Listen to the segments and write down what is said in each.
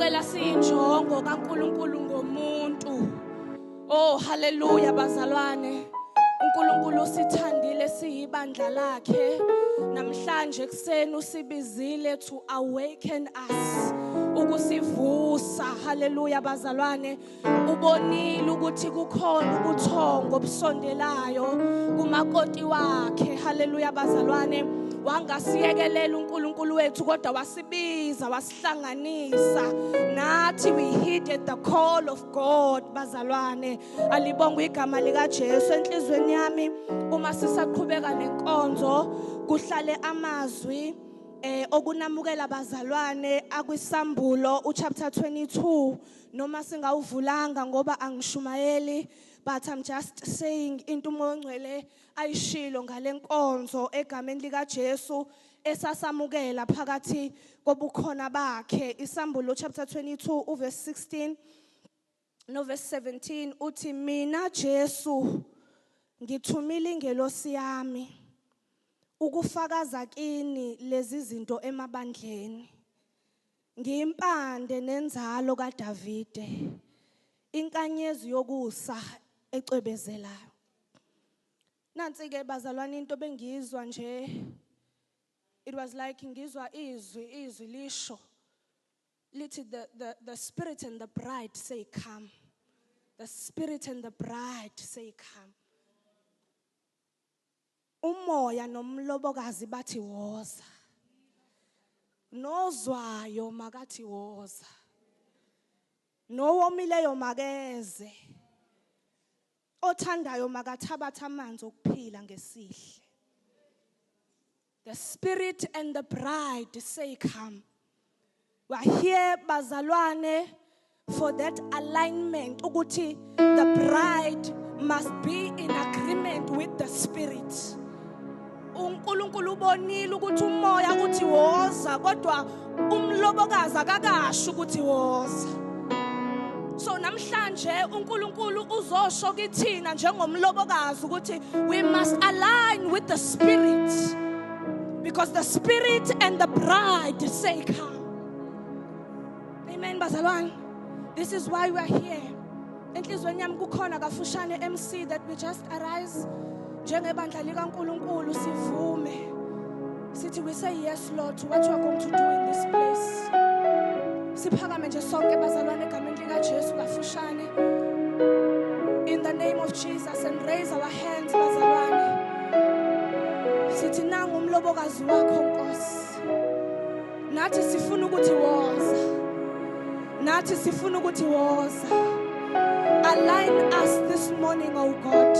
Impela siyinjongo kaNkulunkulu ngomuntu. Oh hallelujah bazalwane. uNkulunkulu sithandile siyibandla lakhe. Namhlanje kuseni usibizile to awaken us. Ukusivusa hallelujah bazalwane. Ubonile ukuthi kukhona ubuthongo obusondelayo kumakoti wakhe hallelujah bazalwane. Wangasiyekelela uNkulunkulu wethu kodwa wasibiza wasihlanganisa nathi we heeded the call of God bazalwane. Alibonga igama lika Jesu enhlizweni yami uma sisaqhubeka nenkonzo kuhlale amazwi okunamukela bazalwane akwisambulo uchapter 22 noma singawuvulanga ngoba angishumayeli. But I'm just saying into umoya ongcwele ayishilo ngalenkonzo egameni lika Jesu esasamukela phakathi kobukhona bakhe. Isambulo chapter 22 uverse 16 no verse 17 uthi mina Jesu ngithumile ingelosi yami ukufakaza kini lezi zinto emabandleni. Ngiyimpande nenzalo kaDavide inkanyezi yokusa ecwebezelayo. Nansi ke bazalwane into bengizwa nje, it was like ngizwa izwi lisho lithi the spirit and the bride say come. The spirit and the bride say come. Umoya nomlobokazi bathi woza. Nozwayo makathi woza. Nowomileyo makeze. Othandayo makathabatha amanzi okuphila ngesihle. The spirit and the bride say come. We are here bazalwane for that alignment ukuthi the bride must be in agreement with the spirit. uNkulunkulu ubonile ukuthi umoya uthi woza kodwa umlobokazi akakasho ukuthi woza. So namhlanje uNkulunkulu uzosho kithina njengomlobokazi ukuthi we must align with the spirit because the spirit and the bride say come. Amen bazalwane. This is why we are here. Enhlizweni yami kukhona kafushane MC that we just arise njengebandla likaNkulunkulu sivume sithi we say yes Lord to what you are going to do in this place. Siphakame nje sonke bazalwane egameni lika Jesu kafushane in the name of Jesus and raise our hands bazalwane. Sithi nangu umlobokazi wakho Nkosi. Nathi sifuna ukuthi woza. Nathi sifuna ukuthi woza. Align us this morning, oh God.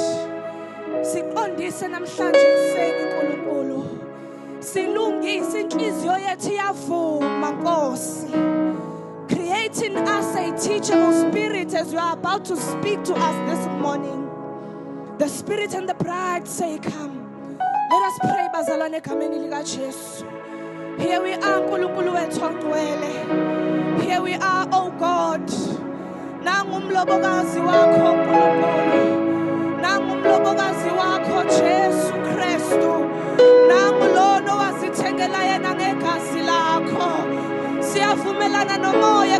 Siqondise namhlanje kuseni uNkulunkulu. Silungise inhliziyo yethu yavuma Nkosi. Create in us a teachable spirit as you are about to speak to us this morning. The spirit and the bride say come. Let us pray bazalwane egameni lika Jesu. Here we are uNkulunkulu wethu ongcwele. Here we are, oh God. Nangu umlobokazi wakho uNkulunkulu. Nangu umlobokazi wakho Jesu Kristu. Nangu lona wazithengela yena ngegazi lakho. Siyavumelana nomoya